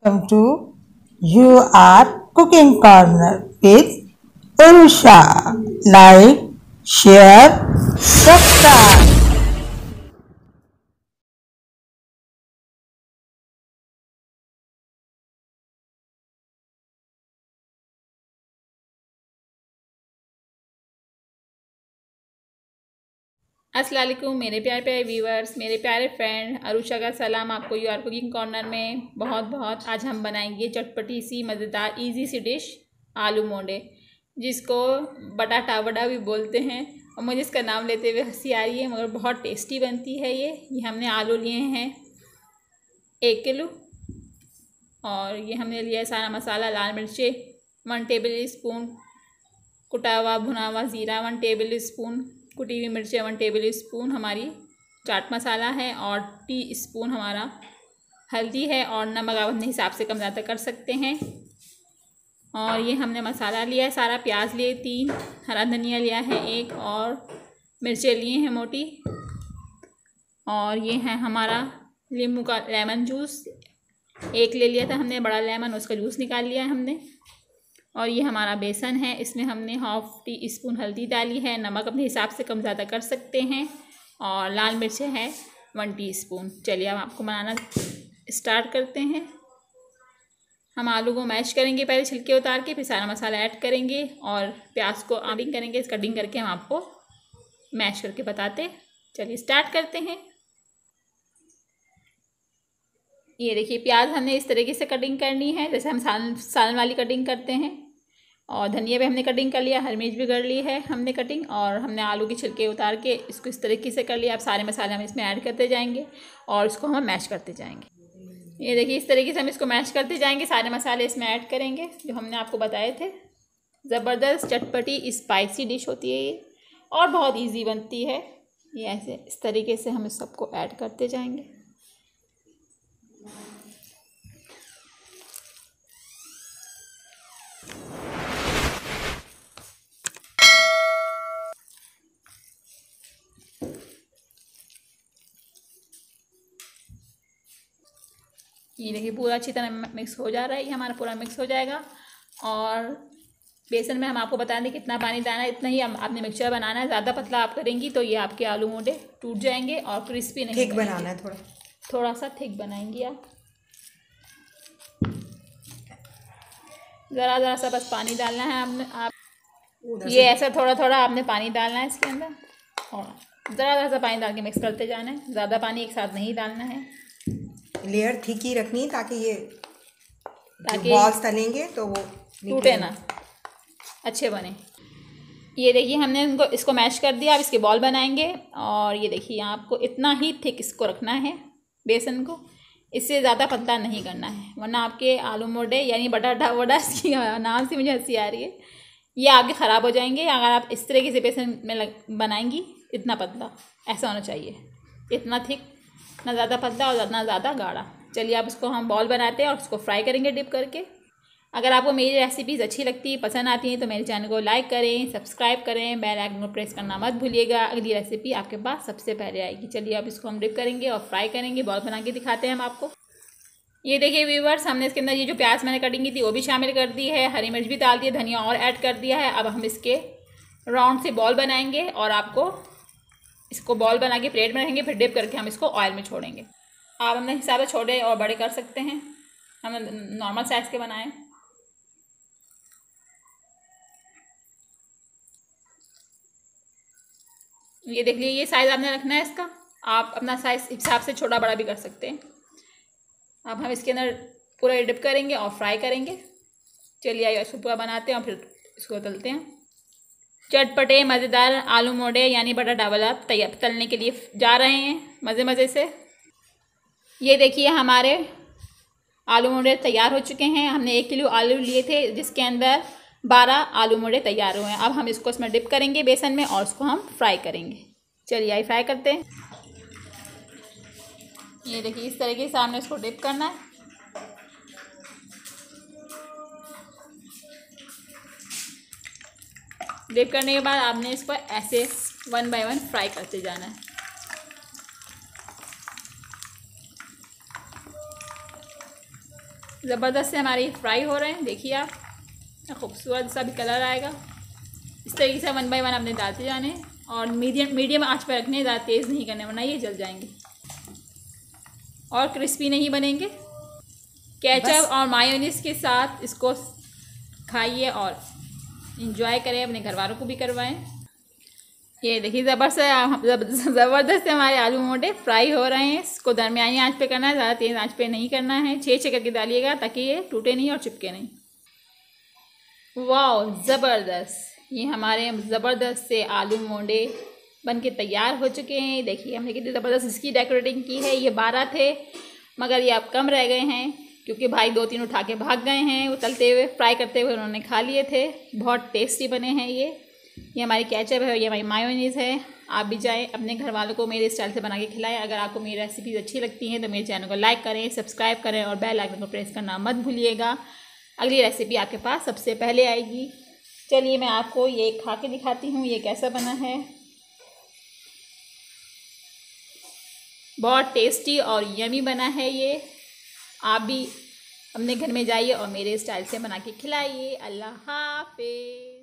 Welcome to UR Cooking Corner with Urusha. Like, share, subscribe. अस्सलाम वालेकुम मेरे प्यारे प्यारे व्यूअर्स, मेरे प्यारे फ्रेंड, अरुषा का सलाम आपको यूआर कुकिंग कॉर्नर में बहुत बहुत। आज हम बनाएंगे चटपटी सी मज़ेदार इजी सी डिश आलू मोंडे, जिसको बटाटा वड़ा भी बोलते हैं। और मुझे इसका नाम लेते हुए हंसी आ रही है, मगर बहुत टेस्टी बनती है ये हमने आलू लिए हैं 1 किलो, और ये हमने लिया है सारा मसाला। लाल मिर्चें 1 टेबल स्पून, कुटा हुआ भुना हुआ ज़ीरा 1 टेबल स्पून, कुटी हुई मिर्चें 1 टेबल स्पून, हमारी चाट मसाला है, और टीस्पून हमारा हल्दी है, और नमक आप अपने हिसाब से कम ज़्यादा कर सकते हैं। और ये हमने मसाला लिया है सारा। प्याज लिए 3, हरा धनिया लिया है 1, और मिर्चें लिए हैं मोटी। और ये है हमारा नींबू का लेमन जूस 1 ले लिया था हमने, बड़ा लेमन, उसका जूस निकाल लिया है हमने। और ये हमारा बेसन है, इसमें हमने 1/2 टीस्पून हल्दी डाली है, नमक अपने हिसाब से कम ज़्यादा कर सकते हैं, और लाल मिर्चें हैं 1 टीस्पून। चलिए अब आपको बनाना स्टार्ट करते हैं। हम आलू को मैश करेंगे पहले छिलके उतार के, फिर सारा मसाला ऐड करेंगे और प्याज को कटिंग करेंगे। इस कटिंग करके हम आपको मैश करके बताते। चलिए स्टार्ट करते हैं। ये देखिए प्याज हमने इस तरीके से कटिंग करनी है, जैसे हम सालन वाली कटिंग करते हैं। और धनिया भी हमने कटिंग कर लिया, हरी मिर्च भी कर ली है हमने कटिंग, और हमने आलू की छिलके उतार के इसको इस तरीके से कर लिया। अब सारे मसाले हम इसमें ऐड करते जाएंगे और इसको हम मैश करते जाएंगे। ये देखिए इस तरीके से हम इसको मैश करते जाएंगे, सारे मसाले इसमें ऐड करेंगे जो हमने आपको बताए थे। ज़बरदस्त चटपटी स्पाइसी डिश होती है ये, और बहुत ईजी बनती है। ये ऐसे इस तरीके से हम इस सबको ऐड करते जाएंगे। ये देखिए पूरा अच्छी तरह मिक्स हो जा रहा है, ये हमारा पूरा मिक्स हो जाएगा। और बेसन में हम आपको बता दें कितना पानी डालना है, इतना ही आपने मिक्सचर बनाना है। ज़्यादा पतला आप करेंगी तो ये आपके आलू मोंडे टूट जाएंगे और क्रिस्पी नहीं थिक बनाना है, थोड़ा सा थिक बनाएंगी आप। ज़रा ज़रा सा बस पानी डालना है आप ये ऐसा थोड़ा थोड़ा आपने पानी डालना है इसके अंदर, और ज़रा ज़रा सा पानी डाल के मिक्स करते जाना है। ज़्यादा पानी एक साथ नहीं डालना है। लेयर ठीक ही रखनी है ताकि बॉल्स तलेंगे तो वो टूटे ना, अच्छे बने। ये देखिए हमने इसको मैश कर दिया। अब इसके बॉल बनाएंगे। और ये देखिए आपको इतना ही थिक इसको रखना है बेसन को, इससे ज़्यादा पतला नहीं करना है, वरना आपके आलू मोंडे यानी बटाटा वड़ा, इसकी नाम से मुझे हंसी आ रही है, ये आगे ख़राब हो जाएंगे। अगर आप इस तरीके से बेसन में बनाएंगी, इतना पतला ऐसा होना चाहिए, इतना थिक, ना ज़्यादा पतला और ना ज़्यादा गाढ़ा। चलिए अब इसको हम बॉल बनाते हैं और उसको फ्राई करेंगे डिप करके। अगर आपको मेरी रेसिपीज़ अच्छी लगती है, पसंद आती हैं, तो मेरे चैनल को लाइक करें, सब्सक्राइब करें, बेल आइकन को प्रेस करना मत भूलिएगा। अगली रेसिपी आपके पास सबसे पहले आएगी। चलिए अब इसको हम डिप करेंगे और फ्राई करेंगे, बॉल बना के दिखाते हैं हम आपको। ये देखिए व्यूवर्स, हमने इसके अंदर ये जो प्याज मैंने कटिंग की थी वो भी शामिल कर दी है, हरी मिर्च भी डाल दी है, धनिया और ऐड कर दिया है। अब हम इसके राउंड से बॉल बनाएंगे और आपको इसको बॉल बना के प्लेट में रखेंगे, फिर डिप करके हम इसको ऑयल में छोड़ेंगे। आप अपने हिसाब से छोटे और बड़े कर सकते हैं, हमने नॉर्मल साइज़ के बनाए। ये देख लीजिए, ये साइज़ आपने रखना है इसका, आप अपना साइज़ हिसाब से छोटा बड़ा भी कर सकते हैं। अब हम इसके अंदर पूरा डिप करेंगे और फ्राई करेंगे। चलिए आइए इसको पूरा बनाते हैं और फिर इसको तलते हैं। चटपटे मज़ेदार आलू मोंडे यानी बटाटा वड़ा तैयार तलने के लिए जा रहे हैं मज़े मज़े से। ये देखिए हमारे आलू मोंडे तैयार हो चुके हैं। हमने 1 किलो आलू लिए थे, जिसके अंदर 12 आलू मोंडे तैयार हुए हैं। अब हम इसको इसमें डिप करेंगे बेसन में और उसको हम फ्राई करेंगे। चलिए आइए फ्राई करते हैं। ये देखिए इस तरीके से हमने इसको डिप करना है। डिप करने के बाद आपने इसको ऐसे 1 बाय 1 फ्राई करते जाना है। ज़बरदस्त से हमारे फ्राई हो रहे हैं। देखिए आप, खूबसूरत सा भी कलर आएगा। इस तरीके से 1 बाय 1 आपने डालते जाने हैं और मीडियम आंच पर रखने, ज़्यादा तेज़ नहीं करने वरना ये जल जाएंगे और क्रिस्पी नहीं बनेंगे। केचप और मायोनीज के साथ इसको खाइए और इंजॉय करें, अपने घर वालों को भी करवाएं। ये देखिए ज़बरदस्त हमारे आलू मोटे फ्राई हो रहे हैं। इसको दरमियानी आंच पे करना है, ज़्यादा तेज़ आंच पे नहीं करना है। 6 करके डालिएगा ताकि ये टूटे नहीं और चिपके नहीं। वाह ज़बरदस्त, ये हमारे ज़बरदस्त से आलू मोंडे बन के तैयार हो चुके हैं। देखिए हमने कितनी ज़बरदस्त इसकी डेकोरेटिंग की है। ये 12 थे मगर ये अब कम रह गए हैं क्योंकि भाई 2-3 उठा के भाग गए हैं। वो तलते हुए फ्राई करते हुए उन्होंने खा लिए थे। बहुत टेस्टी बने हैं ये हमारी केचप है, ये हमारी मायोनीज़ है। आप भी जाएँ अपने घर वालों को मेरे स्टाइल से बना के खिलाएं। अगर आपको मेरी रेसिपीज़ अच्छी लगती हैं तो मेरे चैनल को लाइक करें, सब्सक्राइब करें और बेल आइकन को प्रेस करना मत भूलिएगा। अगली रेसिपी आपके पास सबसे पहले आएगी। चलिए मैं आपको ये खा के दिखाती हूँ ये कैसा बना है। बहुत टेस्टी और यमी बना है ये। आप भी अपने घर में जाइए और मेरे स्टाइल से बना के खिलाइए। अल्लाह हाफिज़।